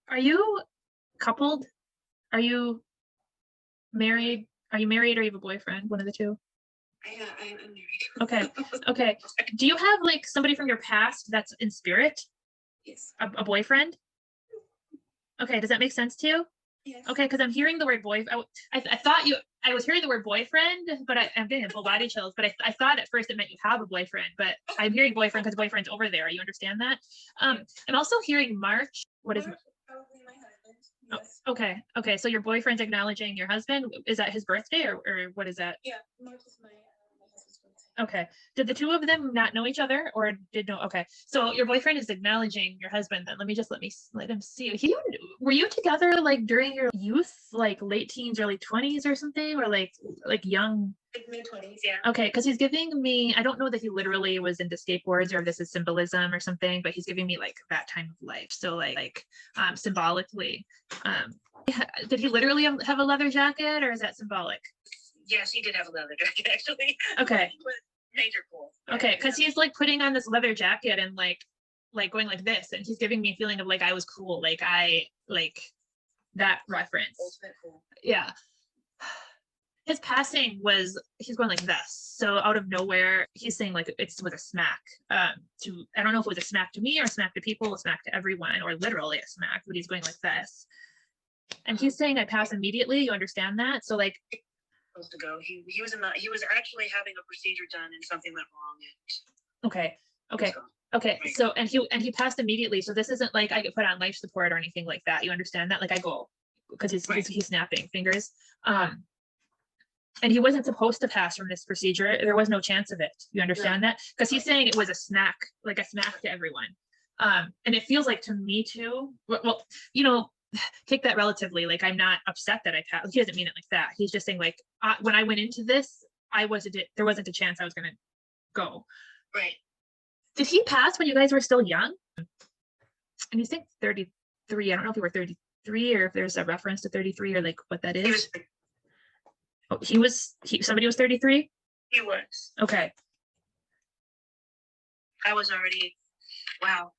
Are you coupled? Are you married? Are you married or you have a boyfriend? One of the two? I'm married. Okay. Okay. Do you have like somebody from your past that's in spirit? Yes. A boyfriend? Okay. Does that make sense to you? Yes. Okay, because I'm hearing the word boy. I thought I was hearing the word boyfriend, but I'm getting full body chills. But I thought at first it meant you have a boyfriend, but I'm hearing boyfriend because boyfriend's over there. You understand that? I'm also hearing March. What is? Probably my husband. Yes. Okay. Okay. So your boyfriend's acknowledging your husband. Is that his birthday or what is that? Yeah, March is my husband's birthday. Okay. Did the two of them not know each other or did know? Okay. So your boyfriend is acknowledging your husband then. Let him see you. Were you together like during your youth, like late teens, early 20s or something? Or like young? Mid-20s, yeah. Okay, because he's giving me, I don't know that he literally was into skateboards or if this is symbolism or something, but he's giving me like that time of life. So symbolically. Did he literally have a leather jacket or is that symbolic? Yes, he did have a leather jacket actually. Okay. Major cool. Okay, because he's like putting on this leather jacket and like going like this, and he's giving me a feeling of like I was cool, like I like that reference. Ultimate cool. Yeah. His passing was he's going like this. So out of nowhere, he's saying like it's with a smack. To I don't know if it was a smack to me or a smack to people, a smack to everyone, or literally a smack, but he's going like this. And he's saying I pass immediately. You understand that? So like supposed to go. He was actually having a procedure done and something went wrong and okay. So and he passed immediately. So this isn't like I get put on life support or anything like that. You understand that? Like I go because he's snapping fingers. And he wasn't supposed to pass from this procedure. There was no chance of it. You understand that? Because he's saying it was a smack, like a smack to everyone. And it feels like to me too. Well, take that relatively. Like I'm not upset that I passed. He doesn't mean it like that. He's just saying like when I went into this, there wasn't a chance I was gonna go. Right. Did he pass when you guys were still young? And he's saying 33. I don't know if you were 33 or if there's a reference to 33 or like what that is. Somebody was 33? He was. Okay. I was already, wow.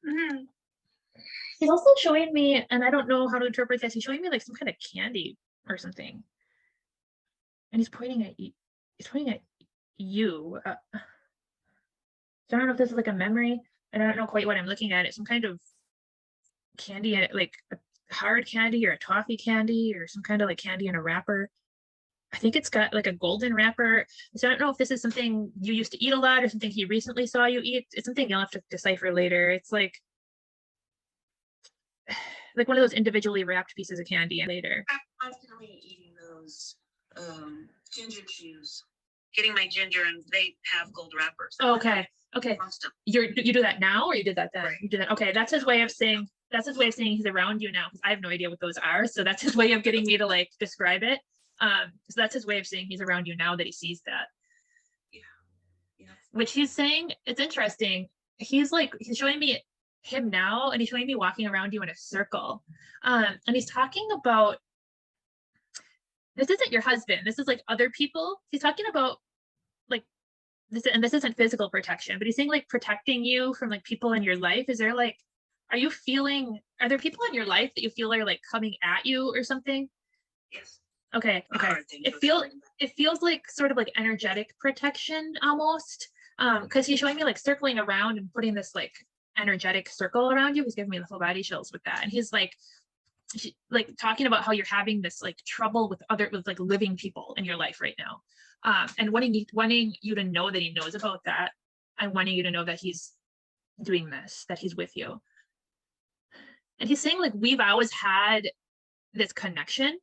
Mm-hmm. He's also showing me, and I don't know how to interpret this, he's showing me like some kind of candy or something. And he's pointing at you. So I don't know if this is like a memory, and I don't know quite what I'm looking at. It's some kind of candy, like a hard candy or a toffee candy or some kind of like candy in a wrapper. I think it's got like a golden wrapper. So I don't know if this is something you used to eat a lot or something he recently saw you eat. It's something you'll have to decipher later. It's like one of those individually wrapped pieces of candy later. I'm constantly eating those ginger chews. Getting my ginger and they have gold wrappers. Okay. You do that now or you did that then? Right. You did that. Okay. That's his way of saying he's around you now because I have no idea what those are. So that's his way of getting me to like describe it. So that's his way of saying he's around you now that he sees that. Yeah. Which he's saying, it's interesting. He's showing me him now and he's showing me walking around you in a circle. And he's talking about, this isn't your husband. This is like other people. He's talking about like this, and this isn't physical protection, but he's saying like protecting you from like people in your life. Is there like, are there people in your life that you feel are like coming at you or something? Yes. Okay. It feels like sort of like energetic protection almost. Because he's showing me like circling around and putting this like energetic circle around you. He's giving me the full body chills with that. And he's like talking about how you're having this like trouble with like living people in your life right now. And wanting you to know that he knows about that and wanting you to know that he's doing this, that he's with you. And he's saying like we've always had this connection.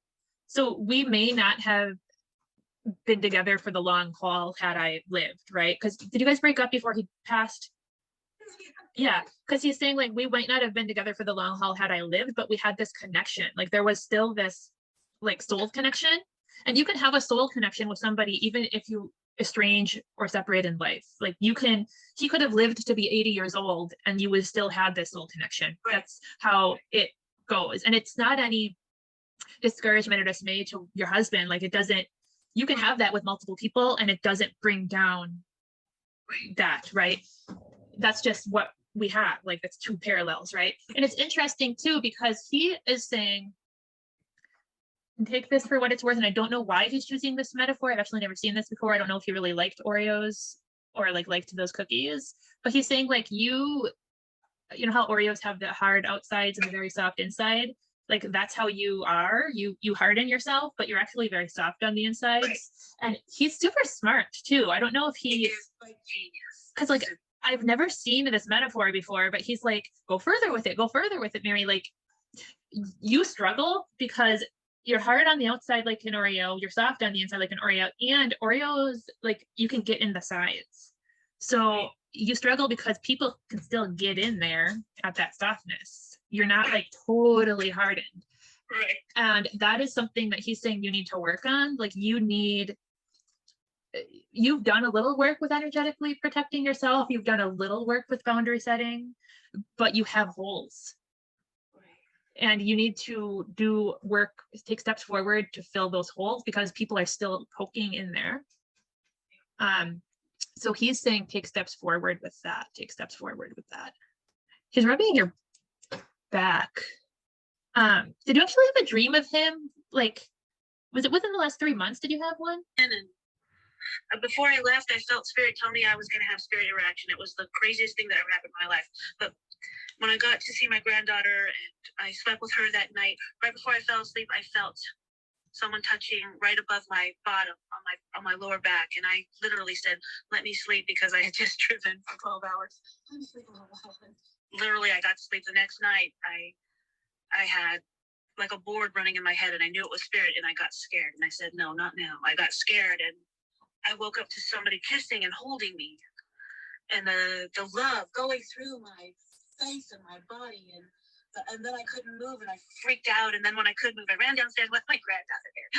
So we may not have been together for the long haul had I lived, right? Because did you guys break up before he passed? Yeah, because he's saying like we might not have been together for the long haul had I lived, but we had this connection. Like there was still this like soul connection. And you can have a soul connection with somebody even if you estrange or separate in life. Like he could have lived to be 80 years old and you would still have this soul connection. That's how it goes. And it's not any discouragement or dismay to your husband. Like you can have that with multiple people and it doesn't bring down that, right? That's just what we have, like, that's two parallels, right? And it's interesting too, because he is saying, take this for what it's worth, and I don't know why he's choosing this metaphor. I've actually never seen this before. I don't know if he really liked Oreos or like liked those cookies, but he's saying like you know how Oreos have the hard outsides and the very soft inside? Like that's how you are. You harden yourself, but you're actually very soft on the insides. Right. And he's super smart too. I don't know if he is like genius. Because like I've never seen this metaphor before, but he's like, go further with it, Mary. Like you struggle because you're hard on the outside like an Oreo, you're soft on the inside like an Oreo, and Oreos, like you can get in the sides. So you struggle because people can still get in there at that softness. You're not like totally hardened. Right. And that is something that he's saying you need to work on. Like you've done a little work with energetically protecting yourself. You've done a little work with boundary setting, but you have holes. And you need to do work, take steps forward to fill those holes because people are still poking in there. So he's saying, take steps forward with that. He's rubbing your back. Did you actually have a dream of him? Like, was it within the last 3 months? Did you have one? And before I left, I felt spirit tell me I was going to have spirit interaction. It was the craziest thing that ever happened in my life. But when I got to see my granddaughter and I slept with her that night, right before I fell asleep, I felt someone touching right above my bottom on my lower back. And I literally said, let me sleep, because I had just driven for 12 hours. Let me sleep a little while. Literally, I got to sleep the next night. I had like a board running in my head and I knew it was spirit and I got scared. And I said, no, not now. I got scared and I woke up to somebody kissing and holding me. And the love going through my face and my body, and then I couldn't move and I freaked out. And then when I could move, I ran downstairs with my granddaughter there.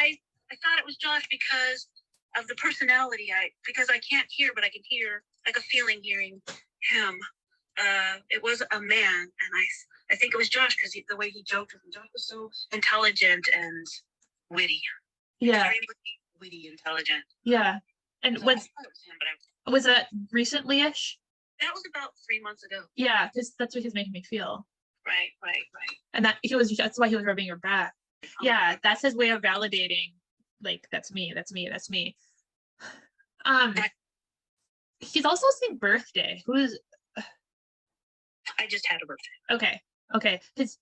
I thought it was Josh because of the personality. Because I can't hear, but I can hear, like a feeling hearing him. It was a man, and I think it was Josh because the way he joked with him. Josh was so intelligent and witty. Yeah. Very witty, intelligent. Yeah. And so was that recently-ish? That was about 3 months ago. Yeah, because that's what he's making me feel. Right. And that's why he was rubbing your back. Oh, yeah, that's his way of validating, like, that's me. He's also saying birthday. I just had a birthday. Okay. He's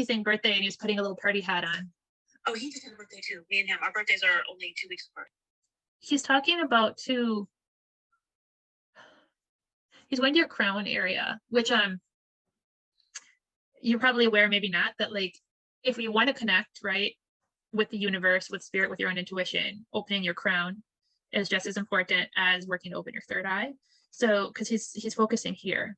saying birthday and he's putting a little party hat on. Oh, he just had a birthday too. Me and him, our birthdays are only 2 weeks apart. He's talking about too. He's going to your crown area, which you're probably aware, maybe not, that like if we want to connect, right, with the universe, with spirit, with your own intuition, opening your crown is just as important as working to open your third eye. So, because he's focusing here.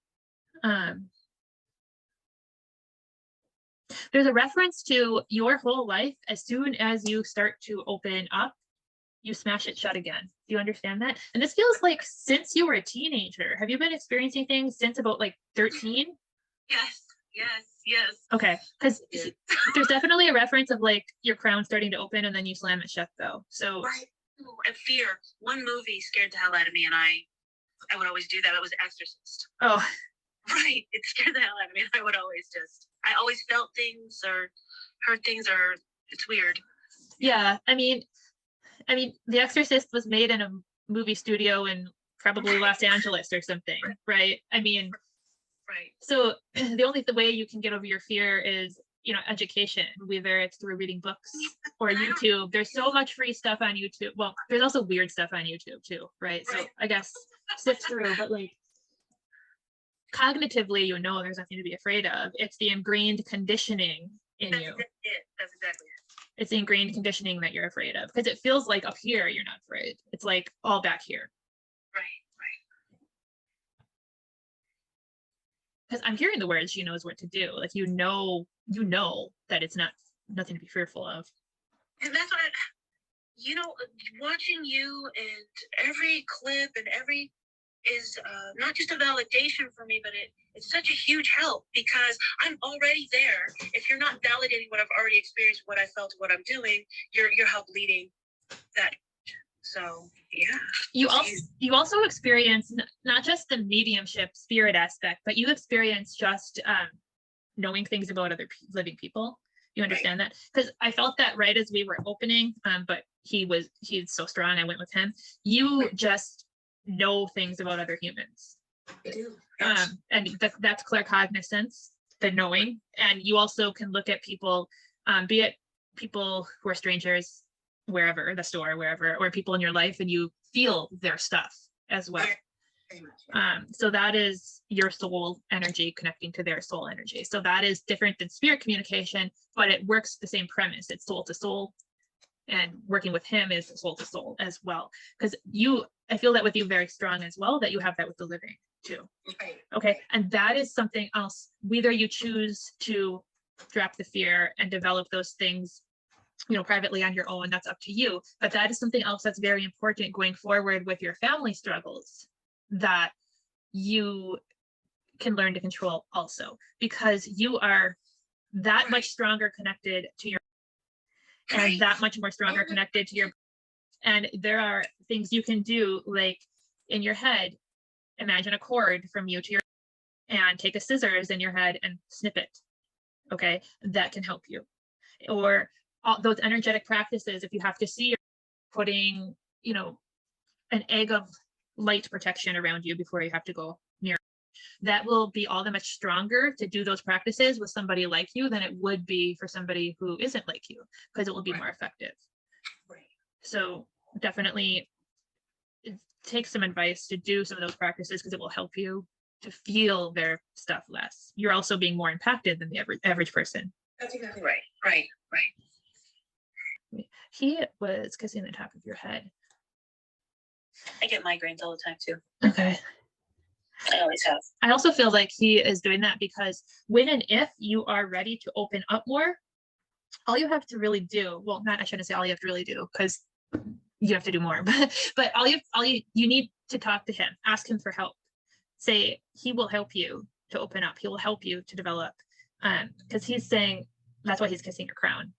There's a reference to your whole life. As soon as you start to open up, you smash it shut again. Do you understand that? And this feels like since you were a teenager. Have you been experiencing things since about like 13? Yes. Okay, because there's definitely a reference of like your crown starting to open and then you slam it shut though. So right. And fear. One movie scared the hell out of me, and I would always do that. It was Exorcist. Oh. Right. It scared the hell out of me. I always felt things or heard things, or it's weird. Yeah. I mean, The Exorcist was made in a movie studio in probably Los Angeles or something, right? I mean, right. So the only way you can get over your fear is, education, whether it's through reading books or YouTube. There's so much free stuff on YouTube. Well, there's also weird stuff on YouTube too, right? So I guess sift through, but like cognitively, there's nothing to be afraid of. It's the ingrained conditioning in you. That's exactly it. It's the ingrained conditioning that you're afraid of, because it feels like up here you're not afraid. It's like all back here. Right. Because I'm hearing the words, she knows what to do. Like, you know that it's nothing to be fearful of. And that's why, watching you and every clip and every is not just a validation for me, but it's such a huge help, because I'm already there. If you're not validating what I've already experienced, what I felt, what I'm doing, you're help leading that. So yeah. You also experience not just the mediumship spirit aspect, but you experience just knowing things about other living people. You understand that? Because I felt that right as we were opening, but he's so strong. I went with him. You just know things about other humans. I do. Yes. And that's claircognizance, the knowing. And you also can look at people, be it people who are strangers, wherever, the store, wherever, or people in your life, and you feel their stuff as well. So that is your soul energy connecting to their soul energy. So that is different than spirit communication, but it works the same premise. It's soul to soul, and working with him is soul to soul as well. Because I feel that with you very strong as well, that you have that with the living too. Okay, and that is something else. Whether you choose to drop the fear and develop those things, privately on your own, that's up to you. But that is something else that's very important going forward with your family struggles, that you can learn to control also, because you are that much stronger connected to your, and that much more stronger connected to your, and there are things you can do, like in your head, imagine a cord from you to your, and take a scissors in your head and snip it. Okay, that can help you. Or all those energetic practices, if you have to see, putting, an egg of light protection around you before you have to go near, that will be all the much stronger to do those practices with somebody like you than it would be for somebody who isn't like you, because it will be more effective. So definitely take some advice to do some of those practices, because it will help you to feel their stuff less. You're also being more impacted than the average person. That's exactly right. Right. He was kissing the top of your head. I get migraines all the time too. Okay. I always have. I also feel like he is doing that because when and if you are ready to open up more, all you have to really do, well, I shouldn't say all you have to really do, because you have to do more, but you need to talk to him, ask him for help. Say he will help you to open up. He will help you to develop. Because he's saying that's why he's kissing your crown.